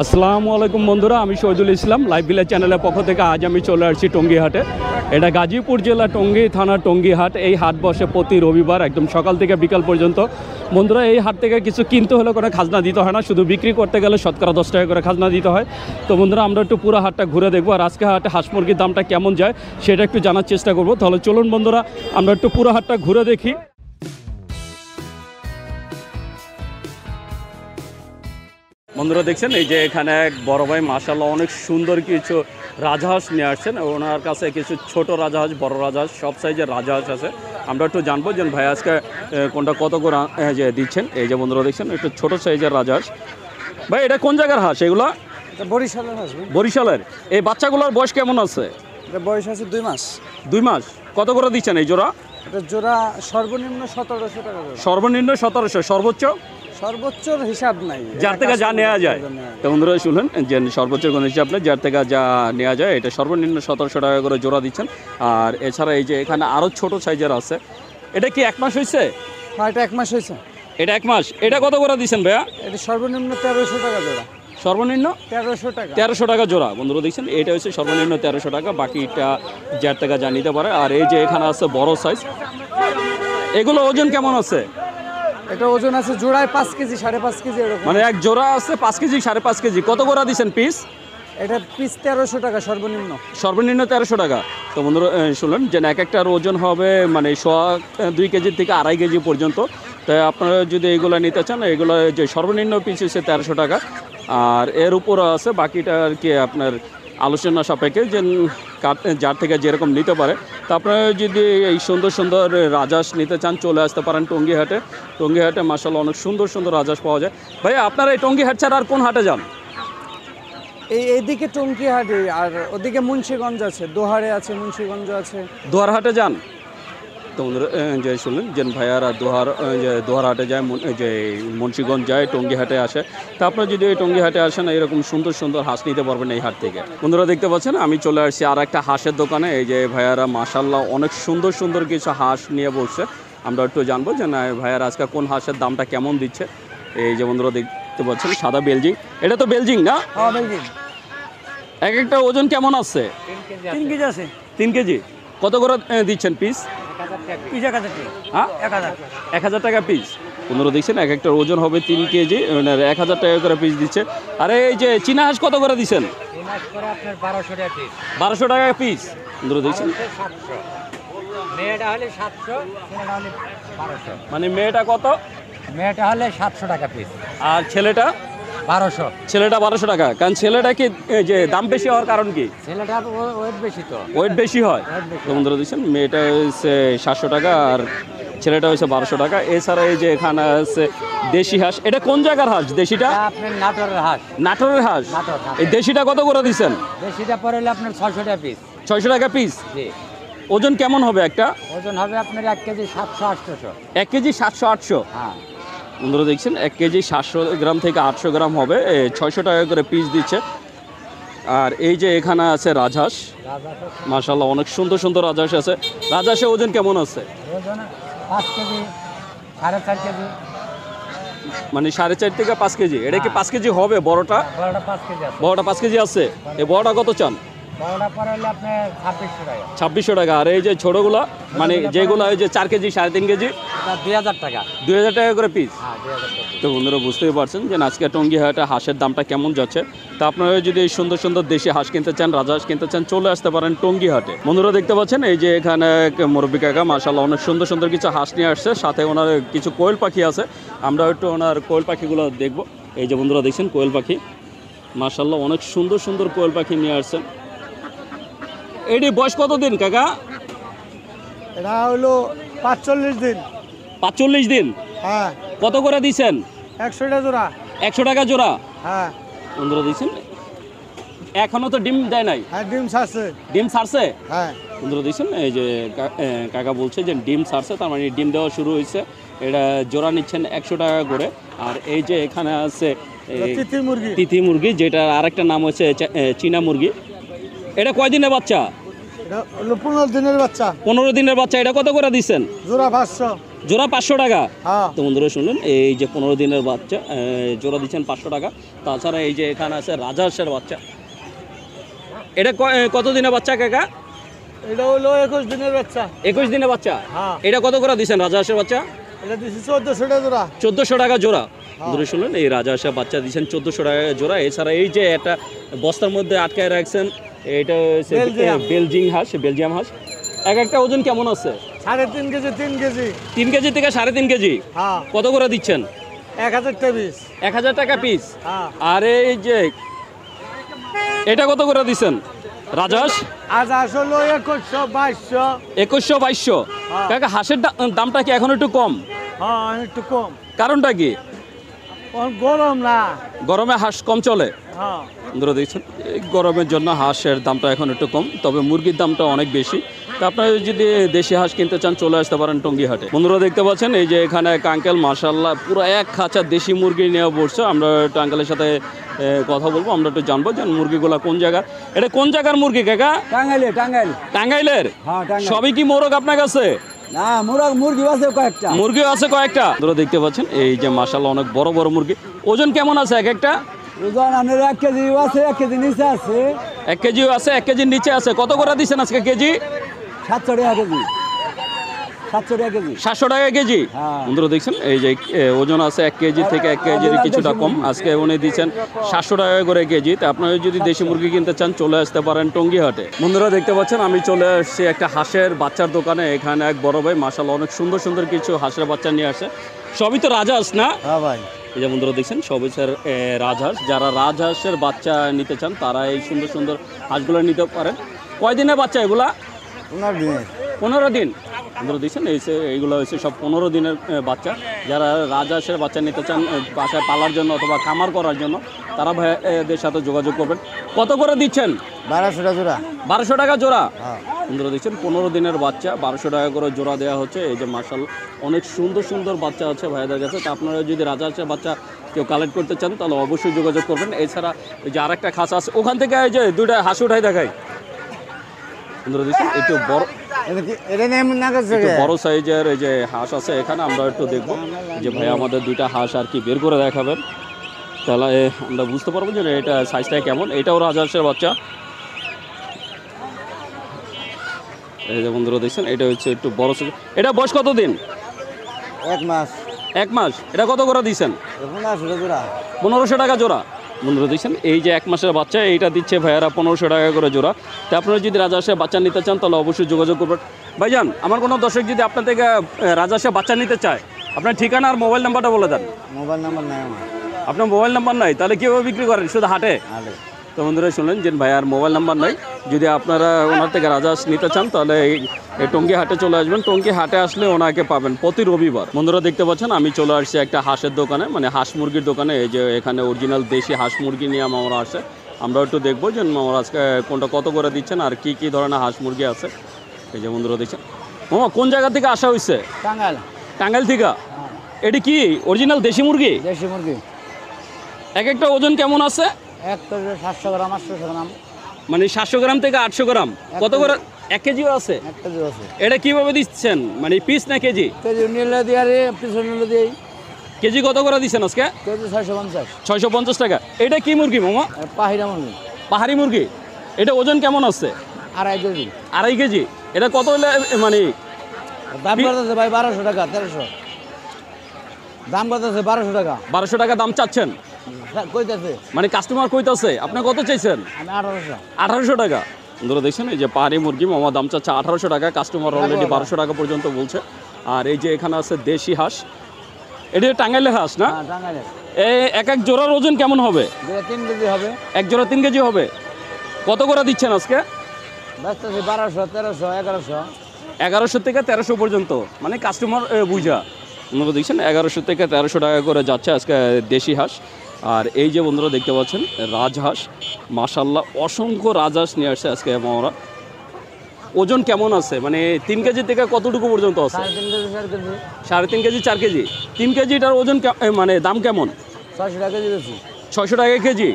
আসসালামু আলাইকুম বন্ধুরা, আমি শহীদুল ইসলাম লাইভ ভিলেজ চ্যানেলের পক্ষ থেকে আজ আমি চলে আসছি টঙ্গী হাটে। এটা গাজীপুর জেলা টঙ্গী থানা টঙ্গী হাট। এই হাট বসে প্রতি রবিবার একদম সকাল থেকে বিকাল পর্যন্ত। বন্ধুরা, এই হাট থেকে কিছু কিনতে হলে কোনো খাজনা দিতে হয় না, শুধু বিক্রি করতে গেলে শতকরা 10 টাকা করে খাজনা দিতে হয়। তো বন্ধুরা, আমরা একটু পুরো হাটটা ঘুরে দেখবো আর আজকে হাটে হাঁস মুরগির দামটা কেমন যায় সেটা একটু জানার চেষ্টা করবো। তাহলে চলুন বন্ধুরা, আমরা একটু পুরো হাটটা ঘুরে দেখি। বন্ধুরা দেখছেন, এই যে এখানে এক বড় ভাই মাশাআল্লাহ অনেক সুন্দর কিছু রাজহাঁস নিয়ে আসছেন। ওনার কাছে কিছু ছোট রাজহাঁস, বড় রাজহাঁস, সব সাইজের রাজহাঁস আছে। আমরা একটু জানবো যে ভাই আজকে কোনটা কত করে যে দিচ্ছেন। এই যে বন্ধুরা দেখছেন একটু ছোট সাইজের রাজহাঁস। ভাই এটা কোন জায়গার হাঁস? এগুলো বরিশালের হাঁস। বরিশালের। এই বাচ্চাগুলোর বয়স কেমন আছে? এটা বয়স আছে 2 মাস। 2 মাস। কত করে দিচ্ছেন এই জোড়া? এটা জোড়া সর্বনিম্ন 1700 টাকা জোড়া। সর্বনিম্ন 1700, সর্বোচ্চ সর্বোচ্চর হিসাব নাই, যার থেকে যা নেওয়া যায়। তো বন্ধুরা শুনলেন যে সর্বোচ্চ কোনো হিসাব নেই, যার থেকে যা নেওয়া যায়। এটা সর্বনিম্ন 1700 টাকা করে জোড়া দিচ্ছেন। আর এছাড়া এই যে এখানে আরও ছোট সাইজের আছে। এটা কি 1 মাস হয়েছে? হ্যাঁ, এটা 1 মাস হয়েছে। এটা 1 মাস। এটা কত করে দিচ্ছেন ভাইয়া? এটা সর্বনিম্ন 1300 টাকা জোড়া। সর্বনিম্ন 1300 টাকা। 1300 টাকা জোড়া। বন্ধুরা দেখছেন এটা হচ্ছে সর্বনিম্ন 1300 টাকা, বাকিটা যার টাকা যা নিতে পারে। আর এই যে এখানে আছে বড় সাইজ, এগুলো ওজন কেমন আছে? এটা ওজন আছে জোড়ায় 5 কেজি, 5.5 কেজি এরকম। মানে এক জোড়া আছে 5 কেজি, 5.5 কেজি। কত করে দিচ্ছেন পিস? এটা পিস 1300 টাকা সর্বনিম্ন। সর্বনিম্ন 1300 টাকা। তো বন্ধুরা শুনলেন যে এক একটার ওজন হবে মানে 2 কেজি থেকে 2.5 কেজি পর্যন্ত। তাই আপনারা যদি এগুলো নিতে চান, এগুলো যে সর্বনিম্ন পিস হচ্ছে 1300 টাকা। আর এর উপর আছে বাকিটা আর কি আপনার আলোচনা সাপেক্ষে, যে যার থেকে যেরকম নিতে পারে। তো আপনারা যদি এই সুন্দর সুন্দর রাজহাঁস নিতে চান, চলে আসতে পারেন টঙ্গী হাটে। টঙ্গী হাটে মাশাআল্লাহ অনেক সুন্দর সুন্দর রাজহাঁস পাওয়া যায়। ভাইয়া আপনারা এই টঙ্গী হাট ছাড়া আর কোন হাটে যান? এইদিকে টঙ্গী হাটে, আর ওদিকে মুন্সিগঞ্জ আছে, দোহারে আছে, মুন্সিগঞ্জ আছে। দোহার হাটে যান? তো যে শুনলেন যে ভাইয়ারা দোহার হাটে যায়, যে মুন্সিগঞ্জ যায়, টঙ্গী হাটে আসে। তা আপনারা যদি এই টঙ্গী হাটে আসেন, এরকম সুন্দর সুন্দর হাঁস নিতে পারবেন এই হাট থেকে। বন্ধুরা দেখতে পাচ্ছেন আমি চলে আসছি আর একটা হাঁসের দোকানে। এই যে ভাইয়ারা মাশাআল্লাহ অনেক সুন্দর সুন্দর কিছু হাঁস নিয়ে বসছে। আমরা একটু জানবো যে না ভাইয়ারা আজকে কোন হাঁসের দামটা কেমন দিচ্ছে। এই যে বন্ধুরা দেখতে পাচ্ছেন সাদা বেলজিং। এটা তো বেলজিং না? হ্যাঁ, বেলজিং। এক একটা ওজন কেমন আছে? 3 কেজি আছে। 3 কেজি। কত করে দিচ্ছেন পিস? পিস 1000 টাকা। হ্যাঁ, 1000 টাকা পিস। বন্ধুরা দেখছেন এক একটা ওজন হবে 3 কেজি, 1000 টাকা করে পিস দিচ্ছে। আর এই যে চীনা হাঁস কত করে দিচ্ছেন? 1200 টাকা পিস। বন্ধুরা দেখছেন মেয়েটা হলে 700, ছেলেটা হলে 1200। মানে মেয়েটা কত? মেয়েটা হলে 700 টাকা পিস, আর ছেলেটা 1200। ছেলেটা 1200 টাকা। কারণ ছেলেটা কি যে দাম বেশি হওয়ার কারণ কি? ছেলেটার ওয়েট বেশি তো। ওয়েট বেশি হয়। তো বন্ধুরা দেখছেন মেয়েটা হচ্ছে 700 টাকা আর ছেলেটা হচ্ছে 1200 টাকা। এছাড়া এই যে এখানে আছে দেশি হাঁস। এটা কোন জায়গার হাঁস? দেশিটা আপনার নাটোরের হাঁস। নাটোরের হাঁস। এই দেশিটা কত করে দিচ্ছেন? দেশিটা পরে হলে আপনার 600 টাকা পিস। 600 টাকা পিস। জি। ওজন কেমন হবে একটা? ওজন হবে আপনার 1 কেজি 700-800। 1 কেজি 700-800। হ্যাঁ। বন্ধুরা দেখছেন 1 কেজি 700 গ্রাম থেকে 800 গ্রাম হবে, 600 টাকা করে পিস দিচ্ছে। আর এই যে এখানে আছে রাজহাঁস, মাশাআল্লাহ অনেক সুন্দর সুন্দর রাজহাঁস আছে। রাজহাঁসের ওজন কেমন আছে? ওজন 5 কেজি, 4.5 কেজি। মানে 4.5 থেকে 5 কেজি। এটা কি 5 কেজি হবে বড়টা? বড়টা 5 কেজি আছে। বড়টা 5 কেজি আছে। এই বড়টা কত চান? বড়টা পরে হলে আপনার 2600 টাকা। 2600 টাকা। আর এই যে ছোটোগুলো মানে যেগুলো এই যে 4 কেজি 3.5 কেজি, এটা 2000 টাকা। 2000 টাকা করে পিস। হ্যাঁ, 2000 টাকা। তো বন্ধুরা বুঝতেই পারছেন যে আজকে টঙ্গী হাটে হাঁসের দামটা কেমন যাচ্ছে। তা আপনারা যদি এই সুন্দর সুন্দর দেশি হাঁস কিনতে চান, রাজহাঁস কিনতে চান, চলে আসতে পারেন টঙ্গী হাটে। বন্ধুরা দেখতে পাচ্ছেন এই যে এখানে মুরব্বী কাকা মাশাআল্লাহ অনেক সুন্দর সুন্দর কিছু হাঁস নিয়ে আসছে, সাথে ওনার কিছু কোয়েল পাখি আছে। আমরা একটু ওনার কোয়েল পাখিগুলো দেখব। এই যে বন্ধুরা দেখছেন কোয়েল পাখি, মাশাআল্লাহ অনেক সুন্দর সুন্দর কোয়েল পাখি নিয়ে আসছেন। এটি বয়স কত দিন কাকা? এটা হলো 45 দিন। 45 দিন। হ্যাঁ। কত করে দিচ্ছেন? 100 টাকা জোড়া। 100 টাকা জোড়া। হ্যাঁ। বন্ধুরা দিচ্ছেন এখনো তো ডিম দেয় নাই? হ্যাঁ, ডিম ছাড়ছে। ডিম ছাড়ছে? হ্যাঁ। বন্ধুরা দেখছেন এই যে কাকা বলছে যে ডিম ছাড়ছে, তার মানে ডিম দেওয়া শুরু হয়েছে। এটা জোড়া নিচ্ছেন 100 টাকা করে। আর এই যে এখানে আছে তিথি মুরগি। তিথি মুরগি, যেটা আরেকটা নাম হচ্ছে চীনা মুরগি। এটা কয় দিনের বাচ্চা? এটা হলো 15 দিনের বাচ্চা। 15 দিনের বাচ্চা। এটা কত করে দিচ্ছেন? জোড়া 500। জোড়া 500 টাকা। হ্যাঁ তো বন্ধুরা শুনলেন এই যে 15 দিনের বাচ্চা জোড়া দিচ্ছেন 500 টাকা। তাছাড়া এই যে এখানে আছে রাজহাঁসের বাচ্চা, এটা কত দিনের বাচ্চা কাকা? এটা হলো 21 দিনের বাচ্চা। 21 দিনের বাচ্চা। হ্যাঁ এটা কত করে দিচ্ছেন রাজহাঁসের বাচ্চা? এটা দিছি 1400 টাকা জোড়া। 1400 টাকা জোড়া। বন্ধুরা শুনলেন এই রাজহাঁসের বাচ্চা দিচ্ছেন 1400 টাকা জোড়া। এছাড়া এই যে একটা বস্তার মধ্যে আটকায় রাখছেন, এটা হচ্ছে বেলজিয়াম হাঁস। এক একটা ওজন কেমন আছে? 3.5 কেজি 3 কেজি। 3 কেজি থেকে 3.5 কেজি। হ্যাঁ কত করে দিচ্ছেন? 1000 টাকা পিস। 1000 টাকা পিস। হ্যাঁ আর এই যে এটা কত করে দিচ্ছেন রাজহাঁস? আজ আসলে 2100 2200। 2100 2200। হ্যাঁ। কাকা হাঁসের দামটা কি এখন একটু কম? হ্যাঁ একটু কম, কারণটা কি? গরম না। গরমে হাঁস কম চলে। হ্যাঁ বন্ধুরা দেখছেন এই গরমের জন্য হাঁসের দামটা এখন একটু কম, তবে মুরগির দামটা অনেক বেশি। তা আপনারা যদি দেশি হাঁস কিনতে চান চলে আসতে পারেন টঙ্গী হাটে। বন্ধুরা দেখতে পাচ্ছেন এই যে এখানে এক আঙ্কেল মাশাআল্লাহ পুরো এক খাঁচা দেশি মুরগি নিয়ে বসছে। আমরা একটু আঙ্কেলের সাথে কথা বলবো, আমরা একটু জানবো যে মুরগিগুলো কোন জায়গার। এটা কোন জায়গার মুরগি কাকা? টাঙ্গাইলে টাঙ্গাইল। টাঙ্গাইলের? হ্যাঁ টাঙ্গাইল। সবই কি মোরগ আপনার কাছে? না মুরগি আছে কয়েকটা। মুরগি আছে কয়েকটা। আপনারা দেখতে পাচ্ছেন এই যে মাশাআল্লাহ অনেক বড় বড় মুরগি। ওজন কেমন আছে এক একটা? ওজন আপনার 1 কেজি আছে, 1 কেজি নিচে আছে। 1 কেজিও আছে, 1 কেজির নিচে আছে। কত করে দিচ্ছেন আজকে কেজি? 700 টাকা কেজি। 700 টাকা কেজি। 700 টাকা কেজি। হ্যাঁ। বন্ধুরা দেখছেন এই যে ওজন আছে 1 কেজি থেকে 1 কেজির কিছুটা কম। আজকে উনি দিচ্ছেন 700 টাকা করে কেজি। তা আপনারা যদি দেশি মুরগি কিনতে চান চলে আসতে পারেন টঙ্গী হাটে। বন্ধুরা দেখতে পাচ্ছেন আমি চলে আসছি একটা হাঁসের বাচ্চার দোকানে। এখানে এক বড় ভাই মাশাআল্লাহ অনেক সুন্দর সুন্দর কিছু হাঁসের বাচ্চা নিয়ে আসে। সবই তো রাজহাঁস না? হ্যাঁ ভাই এই যে বন্ধুরা দেখছেন সবই স্যার রাজহাঁস। যারা রাজহাঁসের বাচ্চা নিতে চান তারা এই সুন্দর সুন্দর হাঁসগুলো নিতে পারেন। কয় দিনের বাচ্চা এগুলা? 15 দিনের। 15 দিন। বন্ধুরা দেখছেন এইগুলো হচ্ছে সব 15 দিনের বাচ্চা। যারা রাজহাঁসের বাচ্চা নিতে চান বাসায় পালার জন্য অথবা খামার করার জন্য তারা ভাইদের সাথে যোগাযোগ করবেন। কত করে দিচ্ছেন? 1200 টাকা জোড়া। 1200 টাকা জোড়া। হ্যাঁ বন্ধুরা দেখছেন 15 দিনের বাচ্চা 1200 টাকা করে জোড়া দেওয়া হচ্ছে। এই যে মাশাআল্লাহ অনেক সুন্দর সুন্দর বাচ্চা আছে ভাইদের কাছে। তা আপনারা যদি রাজহাঁসের বাচ্চা কেউ কালেক্ট করতে চান তাহলে অবশ্যই যোগাযোগ করবেন। এছাড়া এই যে আরেকটা খাঁচা আছে ওখান থেকে এই যে দুইটা হাঁস উঠাই দেখাই। বন্ধুরা দেখছেন একটু বড়, এটা নেম না কাছে। একটু বড় সাইজের এই যে হাঁস আছে এখানে। আমরা একটু দেখবো যে ভাই আমাদের দুইটা হাঁস আর কি বের করে দেখাবেন, তাহলে আমরা বুঝতে পারবো যে এটা সাইজটা কেমন। এটাও রাজহাঁসের বাচ্চা। এই যে বন্ধুরা দেখছেন এটা হচ্ছে একটু বড় সাইজ। এটা বয়স কত দিন? 1 মাস। 1 মাস। এটা কত করে দিচ্ছেন? 1500 টাকা জোড়া। 1500 টাকা জোড়া। বন্ধুরা দেখছেন এই যে 1 মাসের বাচ্চা এইটা দিচ্ছে ভাইয়ারা 1500 টাকা করে জোড়া। তা আপনারা যদি রাজহাঁসের বাচ্চা নিতে চান তাহলে অবশ্যই যোগাযোগ করবেন। ভাইজান আমার কোনো দর্শক যদি আপনার থেকে রাজহাঁসের বাচ্চা নিতে চায় আপনার ঠিকানা আর মোবাইল নাম্বারটা বলে দেন। মোবাইল নাম্বার নাই আমার। আপনার মোবাইল নাম্বার নাই? তাহলে কীভাবে বিক্রি করেন? শুধু হাটে? আরে তো বন্ধুরা শুনলেন যে ভাইয়ার মোবাইল নাম্বার নাই। যদি আপনারা ওনার থেকে রাজহাঁস নিতে চান তাহলে এই টঙ্গী হাটে চলে আসবেন। টঙ্গী হাটে আসলে ওনাকে পাবেন প্রতি রবিবার। বন্ধুরা দেখতে পাচ্ছেন আমি চলে আসছি একটা হাঁসের দোকানে, মানে হাঁস মুরগির দোকানে। এই যে এখানে অরিজিনাল দেশি হাঁস মুরগি নিয়ে আমরা আসে। আমরা একটু দেখবো যে আমরা আজকে কোনটা কত করে দিচ্ছেন আর কি কি ধরনের হাঁস মুরগি আছে। এই যে বন্ধুরা দেখছেন মামা কোন জায়গা থেকে আসা হয়েছে? টাঙ্গাইল। টাঙ্গাইল থেকে? এটি কি অরিজিনাল দেশি মুরগি? দেশি মুরগি। এক একটা ওজন কেমন আছে? 1 কেজি 700 গ্রাম 800 গ্রাম। মানে 700 গ্রাম থেকে 800 গ্রাম। কত করে? 1 কেজিও আছে? 1 কেজি আছে। এটা কিভাবে দিচ্ছেন, মানে পিস না কেজি? কেজি নিলে দিয়ে রে পিছন নিলে দিই। কেজি কত করে দিচ্ছেন আজকে? কেজি 650। 650 টাকা। এটা কি মুরগি মামা? পাহিরা মুরগি। পাহাড়ি মুরগি। এটা ওজন কেমন আছে? 2.5 কেজি। 2.5 কেজি। এটা কত হলে মানে দাম করতেছে ভাই 1200 টাকা 1300। দাম করতেছে 1200 টাকা। 1200 টাকা দাম চাচ্ছেন? কইতাছে মানে কাস্টমার কইতাছে আপনি কত চাইছেন? আমি 1800। 1800 টাকা। বন্ধুরা দেখছেন এই যে পাহাড়ি মুরগি মামা দাম চাচ্ছে 1800 টাকা। কাস্টমার অলরেডি 1200 টাকা পর্যন্ত বলছে। আর এই যে এখানে আছে দেশি হাঁস। এটা টাঙ্গাইলের হাঁস না? হ্যাঁ টাঙ্গাইলে। এই এক এক জোড়ার ওজন কেমন হবে? 3 কেজি হবে। এক জোড়া 3 কেজি হবে। কত করে দিচ্ছেন আজকে? বেচতেছি 1200 1300 1100। 1100 থেকে 1300 পর্যন্ত, মানে কাস্টমার বুঝা। বন্ধুরা দেখছেন 1100 থেকে 1300 টাকা করে যাচ্ছে আজকে দেশি হাঁস। আর এই যে বন্ধুরা দেখতে পাচ্ছেন রাজহাঁস, মাশাআল্লাহ অসংখ্য রাজহাঁস নিয়ে আসছে আজকে আমরা। ওজন কেমন আছে, মানে 3 কেজি থেকে কতটুকু পর্যন্ত আছে? 3.5 কেজি 4 কেজি। 3.5 KG 4 KG. 3 কেজিটার ওজন মানে দাম কেমন? 600 টাকা কেজি বেশি। 600 টাকা কেজি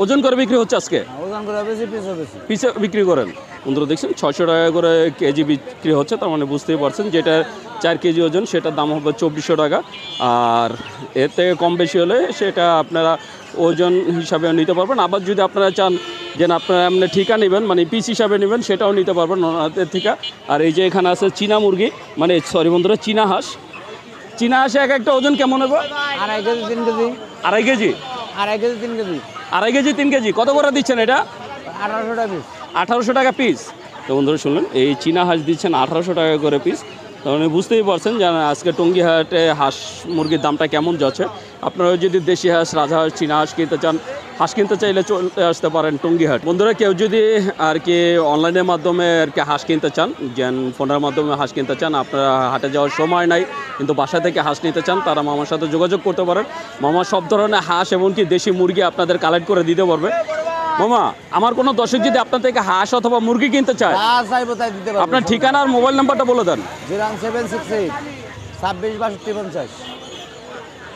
ওজন করে বিক্রি হচ্ছে আজকে? ওজন করে বেশি পিসও বেশি। পিসে বিক্রি করেন। বন্ধুরা দেখছেন 600 টাকা করে কেজি বিক্রি হচ্ছে। তার মানে বুঝতেই পারছেন যেটা 4 কেজি ওজন, সেটার দাম হবে 2400 টাকা। আর এর থেকে কম বেশি হলে সেটা আপনারা ওজন হিসাবে নিতে পারবেন। আবার যদি আপনারা চান যে না আপনারা এমনি ঠিকা নেবেন, মানে পিস হিসাবে নেবেন, সেটাও নিতে পারবেন ওনাদের ঠিকা। আর এই যে এখানে আছে চীনা মুরগি, মানে সরি বন্ধুরা, চীনা হাঁস। চীনা হাঁসে এক একটা ওজন কেমন হবে? 2.5 KG 3 KG. 2.5 KG? 2.5 KG 3 KG. 2.5 KG 3 KG. কত করে দিচ্ছেন এটা? 1800 টাকা পিস। 1800 টাকা পিস। তো বন্ধুরা শুনলেন, এই চীনা হাঁস দিচ্ছেন 1800 টাকা করে পিস। তো আপনি বুঝতেই পারছেন যে আজকে টঙ্গী হাটে হাঁস মুরগির দামটা কেমন যাচ্ছে। আপনারা যদি দেশি হাঁস, রাজহাঁস, চীনা হাঁস কিনতে চান, হাঁস কিনতে চাইলে চলে আসতে পারেন টঙ্গী হাট। বন্ধুরা কেউ যদি আর কি অনলাইনের মাধ্যমে আর কি হাঁস কিনতে চান, যেন ফোনের মাধ্যমে হাঁস কিনতে চান, আপনারা হাটে যাওয়ার সময় নাই কিন্তু বাসা থেকে হাঁস নিতে চান, তারা মামার সাথে যোগাযোগ করতে পারেন। মামা সব ধরনের হাঁস এমনকি দেশি মুরগি আপনাদের কালেক্ট করে দিতে পারবে। মামা, আমার কোনো দর্শক যদি আপনার থেকে হাঁস অথবা মুরগি কিনতে চায়, যা চাইবো তাই দিতে পারবো। আপনার ঠিকানা আর মোবাইল নাম্বারটা বলে দেন। 01768 26 62 50।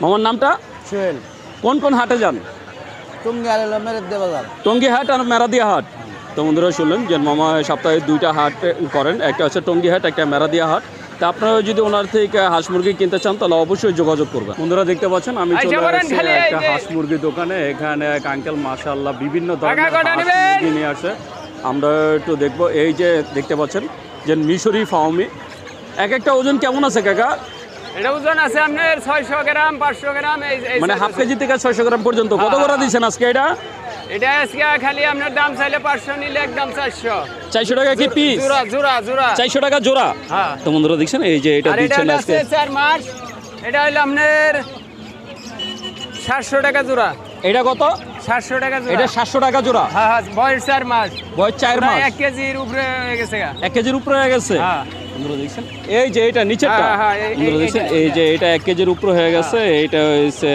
মামার নামটা? সোহেল। কোন কোন হাটে যান? টঙ্গী আলেলা মেরেদ দেবাজার। টঙ্গী হাট আর মেরাদিয়া হাট। তো বন্ধুরা শুনলেন যে মামা সপ্তাহে 2টা হাট করেন, একটা হচ্ছে টঙ্গী হাট, একটা মেরাদিয়া হাট। তা আপনারা যদি ওনার থেকে হাঁস মুরগি কিনতে চান তাহলে অবশ্যই যোগাযোগ করবেন। বন্ধুরা দেখতে পাচ্ছেন আমি চলে আসছি একটা হাঁস মুরগির দোকানে। এখানে এক আঙ্কেল মাশাআল্লাহ বিভিন্ন ধরনের হাঁস মুরগি নিয়ে আসে। আমরা একটু দেখবো। এই যে দেখতে পাচ্ছেন যে মিশরি ফাউমি, এক একটা ওজন কেমন আছে কাকা? এটা ওজন আছে আপনার 600 গ্রাম 500 গ্রাম, মানে হাফ কেজি থেকে 600 গ্রাম পর্যন্ত। কত করে দিচ্ছেন আজকে এটা? এটা আজকে খালি আপনার দাম চাইলে 500, নিলে একদম 400। 400 টাকা কি পিস? জোড়া জোড়া জোড়া 400 টাকা জোড়া। হ্যাঁ। তো বন্ধুরা দেখছেন এই যে এটা আর এটা দিচ্ছেন আছে আজকে 4 মাস। এটা হলো আপনার 700 টাকা জোড়া। এটা কত? 700 টাকা জোড়া। এটা 700 টাকা জোড়া। হ্যাঁ হ্যাঁ, বয়স 4 মাস। বয়স 4 মাস। 1 কেজির উপরে হয়ে গেছে। 1 কেজির উপরে হয়ে গেছে। হ্যাঁ। বন্ধুরা দেখছেন এই যে এটা নিচেরটা। হ্যাঁ, হ্যাঁ, বন্ধুরা দেখছেন এই যে এটা 1 কেজির উপরে হয়ে গেছে। এইটা হচ্ছে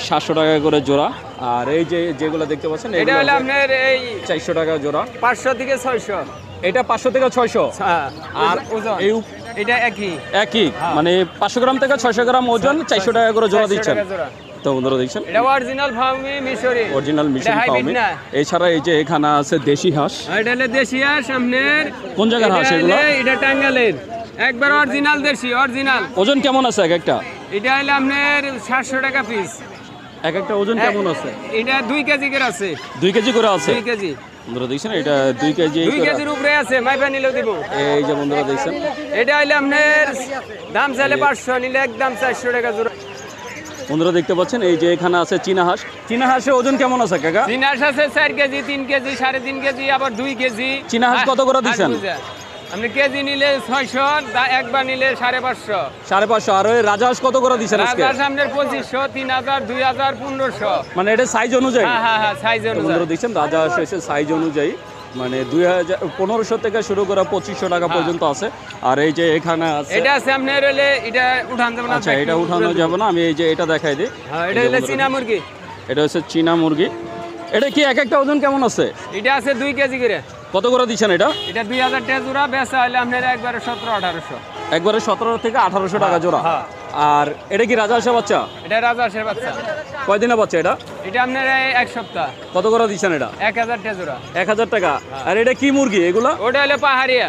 700 টাকা করে জোড়া। আর এই যে যেগুলো দেখতে পাচ্ছেন এটা হলো আপনার এই 400 টাকা জোড়া। 500 থেকে 600। এটা 500 থেকে 600। হ্যাঁ। আর ওজন এই এটা একই একই, মানে 500 গ্রাম থেকে 600 গ্রাম ওজন 400 টাকা করে জোড়া 400 দিচ্ছেন। টাকা জোড়া। তো বন্ধুরা দেখছেন এটা অরিজিনাল ফার্মি মিশরি। অরিজিনাল মিশন এটা hybrid ফার্মে। না। এছাড়া এই যে এখানে আছে দেশি হাঁস। এটা হলো দেশি হাঁস আপনার। কোন জায়গার হাঁস এগুলো? এটা টাঙ্গাইলের একবার অরিজিনাল দেশি অরিজিনাল। ওজন কেমন আছে এক একটা? এটা হলো আপনার 700 টাকা পিস। এক একটা ওজন কেমন আছে? এটা 2 কেজি করে আছে। 2 কেজি করে আছে। 2 কেজি। বন্ধুরা দেখছেন এটা 2 কেজি 2 কেজির উপরে আছে, মাইপা নিলেও দিব। এই যে বন্ধুরা দেখছেন এটা হলো আপনার দাম চাইলে 500, নিলে একদম 400 টাকা জোড়া। বন্ধুরা দেখতে পাচ্ছেন এই যে এখানে আছে চীনা হাঁস। চীনা হাঁসের ওজন কেমন আছে কাকা? চীনা হাঁস আছে 4 কেজি 3 কেজি 3.5 কেজি, আবার 2 কেজি। চীনা হাঁস কত করে দিচ্ছেন? আপনি কেজি নিলে 600, একবার নিলে 550। 550। আর ওই রাজা হাঁস কত করে দিচ্ছেন আজকে? রাজহাঁস আপনার 2500, 3000, 2000, 1500। মানে এটা সাইজ অনুযায়ী। হ্যাঁ হ্যাঁ হ্যাঁ, সাইজ অনুযায়ী। বন্ধুরা দেখছেন রাজা হাঁস এসে সাইজ অনুযায়ী মানে 1500 থেকে শুরু করে 2500 টাকা পর্যন্ত আছে। আর এই যে এখানে আছে এটা আছে আপনার হলে এটা উঠান যাবে না। আচ্ছা এটা উঠানো যাবে না, আমি এই যে এটা দেখাই দিই। হ্যাঁ, এটা হলো চীনা মুরগি। এটা হচ্ছে চীনা মুরগি। এটা কি এক একটা ওজন কেমন আছে? এটা আছে 2 কেজি করে। কত করে দিচ্ছেন এটা? এটা 2000 টাকা জোড়া, বেচা হলে আপনার একবারে 1700-1800। একবারে 17 থেকে 1800 টাকা জোড়া। হ্যাঁ। আর এটা কি রাজা হাঁসের বাচ্চা? এটা রাজহাঁসের বাচ্চা। কয়দিনের বাচ্চা এটা? এটা আপনার 1 সপ্তাহ। কত করে দিচ্ছেন এটা? 1000 টাকা জোড়া। 1000 টাকা। আর এটা কি মুরগি এগুলা? ওটা হলো পাহাড়িয়া।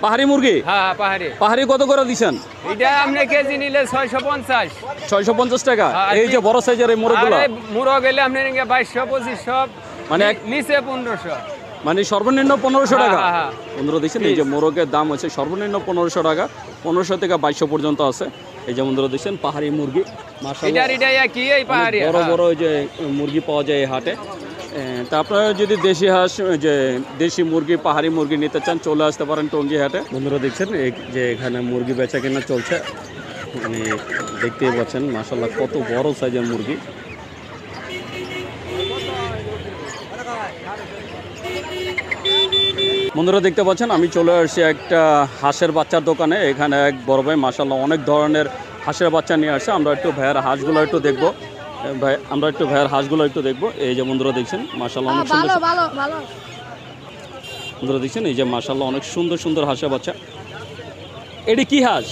পাহাড়ি মুরগি? হ্যাঁ পাহাড়ি। পাহাড়ি কত করে দিচ্ছেন? এটা আপনি কেজি নিলে 650। 650 টাকা। হ্যাঁ, এই যে বড় সাইজের এই মুরগগুলো আর মুরগ গেলে আপনার 2200, 2500, মানে নিচে 1500। মানে সর্বনিম্ন 1500 টাকা। হ্যাঁ, হ্যাঁ। বন্ধুরা দেখছেন এই যে মোরগের দাম হচ্ছে সর্বনিম্ন 1500 টাকা, 1500 থেকে 2200 পর্যন্ত আছে। এই যে বন্ধুরা দেখছেন পাহাড়ি মুরগি মাশাআল্লাহ এটা কি এই পাহাড়ি বড় বড় ওই যে মুরগি পাওয়া যায় এই হাটে। তা আপনারা যদি দেশি হাঁস যে দেশি মুরগি পাহাড়ি মুরগি নিতে চান চলে আসতে পারেন টঙ্গী হাটে। বন্ধুরা দেখছেন যে এখানে মুরগি বেচা কেনা চলছে, মানে দেখতেই পাচ্ছেন মাশাআল্লাহ কত বড় সাইজের মুরগি। বন্ধুরা দেখতে পাচ্ছেন আমি চলে আসছি একটা হাঁসের বাচ্চার দোকানে। এখানে এক বড় ভাই মাশাআল্লাহ অনেক ধরনের হাঁসের বাচ্চা নিয়ে আসছে। আমরা একটু ভাইয়ের হাঁসগুলো একটু দেখবো। ভাই আমরা একটু ভাইয়ের হাঁসগুলো একটু দেখবো। এই যে বন্ধুরা দেখছেন মাশাআল্লাহ অনেক সুন্দর। বন্ধুরা দেখছেন এই যে মাশাআল্লাহ অনেক সুন্দর সুন্দর হাঁসের বাচ্চা। এটি কি হাঁস?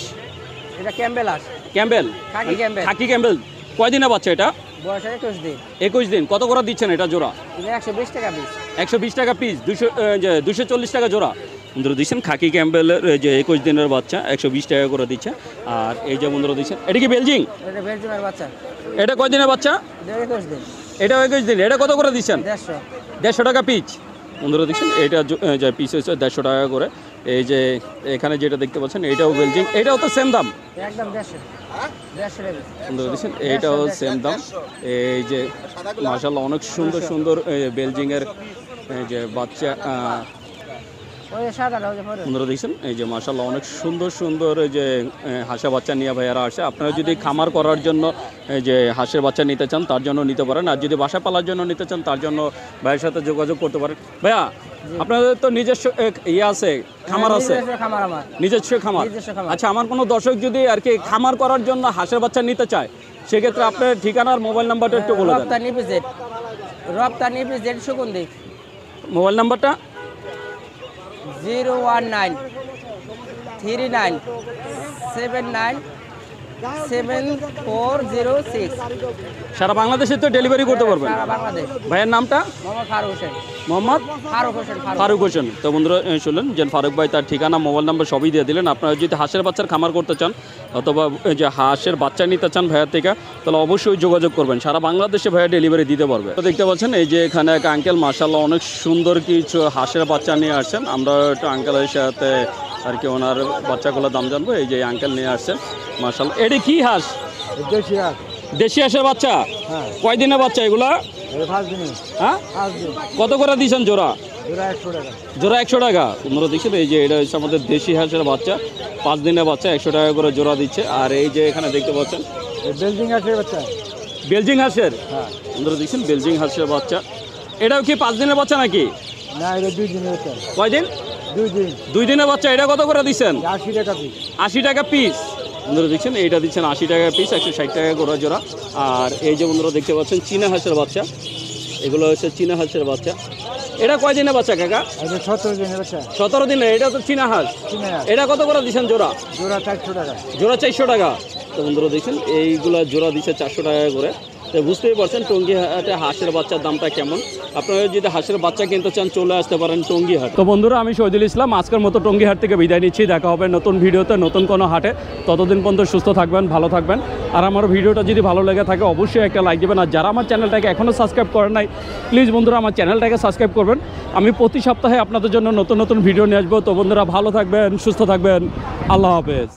এটা ক্যাম্বেল হাঁস। ক্যাম্বেল? খাকি ক্যাম্বেল। খাকি ক্যাম্বেল। কয়দিনের বাচ্চা এটা? বয়স 21 দিন। 21 দিন। কত করে দিচ্ছেন এটা জোড়া? এটা 120 টাকা পিস। 120 টাকা পিস। 240 টাকা জোড়া। বন্ধুরা দিচ্ছেন খাকি ক্যাম্পেলের এই যে 21 দিনের বাচ্চা 120 টাকা করে দিচ্ছে। আর এই যে বন্ধুরা দিচ্ছেন, এটা কি বেলজিং? এটা বেলজিয়ামের বাচ্চা, এটা কয় দিনের বাচ্চা? 21 দিন, এটা 21 দিন। এটা কত করে দিচ্ছেন? 150। 150 টাকা পিচ। বন্ধুরা দেখছেন এটা যে পিস হচ্ছে 150 টাকা করে। এই যে এখানে যেটা দেখতে পাচ্ছেন এটাও বেলজিং, এটাও তো সেম দাম। একদম 150 টাকা। বন্ধুরা দেখছেন এটাও সেম দাম। এই যে মাশাআল্লাহ অনেক সুন্দর সুন্দর বেলজিংয়ের এই যে বাচ্চা ওই সাদাটা ওই যে পরে। বন্ধুরা দেখছেন এই যে মাশাআল্লাহ অনেক সুন্দর সুন্দর এই যে হাঁসের বাচ্চা নিয়ে ভাইয়ারা আসে। আপনারা যদি খামার করার জন্য এই যে হাঁসের বাচ্চা নিতে চান তার জন্য নিতে পারেন, আর যদি বাসা পালার জন্য নিতে চান তার জন্য ভাইয়ের সাথে যোগাযোগ করতে পারেন। ভাইয়া আপনাদের তো নিজস্ব ইয়ে আছে, খামার আছে? নিজস্ব খামার আমার। নিজস্ব খামার। নিজস্ব খামার। আচ্ছা, আমার কোনো দর্শক যদি আর কি খামার করার জন্য হাঁসের বাচ্চা নিতে চায় সেক্ষেত্রে আপনার ঠিকানা আর মোবাইল নাম্বারটা একটু বলে দেন। রপ্তানি পিজেড সুগন্ধি। মোবাইল নাম্বারটা 019 39 79 7406। সারা বাংলাদেশে তো ডেলিভারি করতে পারবেন। সারা বাংলাদেশ। ভাইয়ের নামটা? মোহাম্মদ ফারুক হোসেন। মোহাম্মদ ফারুক হোসেন। ফারুক হোসেন। তো বন্ধুরা শুনলেন যে ফারুক ভাই তার ঠিকানা মোবাইল নাম্বার সবই দিয়ে দিলেন। আপনারা যদি হাঁসের বাচ্চার খামার করতে চান অথবা এই যে হাঁসের বাচ্চা নিতে চান ভাইয়ার থেকে, তাহলে অবশ্যই যোগাযোগ করবেন। সারা বাংলাদেশে ভাইয়া ডেলিভারি দিতে পারবে। তো দেখতে পাচ্ছেন এই যে এখানে এক আঙ্কেল মাশাআল্লাহ অনেক সুন্দর কিছু হাঁসের বাচ্চা নিয়ে আসছেন। আমরা একটু আঙ্কেলের সাথে আর কি ওনার বাচ্চাগুলোর দাম জানবো। এই যে আঙ্কেল নিয়ে আসছেন মাশাআল্লাহ। এটা কি হাঁস? দেশি হাঁসের বাচ্চা? হ্যাঁ। কয় দিনের বাচ্চা এগুলা? 5 দিনে। হ্যাঁ, 5 দিন। কত করে দিয়েছেন জোড়া? জোড়া 100 টাকা। জোড়া 100 টাকা। তোমরা দেখছেন এই যে এটা হচ্ছে আমাদের দেশি হাঁসের বাচ্চা, 5 দিনের বাচ্চা 100 টাকা করে জোড়া দিচ্ছে। আর এই যে এখানে দেখতে পাচ্ছেন বেলজিং আছে বাচ্চা। বেলজিং হাঁসের। হ্যাঁ। তোমরা দেখছেন বেলজিং হাঁসের বাচ্চা। এটাও কি 5 দিনের বাচ্চা নাকি? না, এটা 2 দিনের বাচ্চা। কয় দিন? 2 দিন। 2 দিনের বাচ্চা। এটা কত করে দিচ্ছেন? 80 টাকা পিস। 80 টাকা পিস। বন্ধুরা দেখছেন এইটা দিচ্ছেন 80 টাকা পিস, 160 টাকা করে জোড়া। আর এই যে বন্ধুরা দেখতে পাচ্ছেন চীনা হাঁসের বাচ্চা, এগুলো হচ্ছে চীনা হাঁসের বাচ্চা। এটা কয় দিনের বাচ্চা কাকা? এটা 17 দিনের বাচ্চা। 17 দিনের। এটা তো চীনা হাঁস। কিনে আস। এটা কত করে দিচ্ছেন জোড়া? জোড়া 400 টাকা। জোড়া 400 টাকা। তো বন্ধুরা দেখছেন এইগুলা জোড়া দিচ্ছে 400 টাকা করে। তো বুঝতেই পারছেন টঙ্গী হাটে হাঁসের বাচ্চার দামটা কেমন। আপনারা যদি হাঁসের বাচ্চা কিনতে চান চলে আসতে পারেন টঙ্গী হাট। তো বন্ধুরা আমি শহীদুল ইসলাম আজকের মতো টঙ্গী হাট থেকে বিদায় নিচ্ছি। দেখা হবে নতুন ভিডিওতে নতুন কোনো হাটে। ততদিন পর্যন্ত সুস্থ থাকবেন, ভালো থাকবেন। আর আমার ভিডিওটা যদি ভালো লেগে থাকে অবশ্যই একটা লাইক দেবেন। আর যারা আমার চ্যানেলটাকে এখনও সাবস্ক্রাইব করেন নাই প্লিজ বন্ধুরা আমার চ্যানেলটাকে সাবস্ক্রাইব করবেন। আমি প্রতি সপ্তাহে আপনাদের জন্য নতুন নতুন ভিডিও নিয়ে আসবো। তো বন্ধুরা ভালো থাকবেন, সুস্থ থাকবেন। আল্লাহ হাফেজ।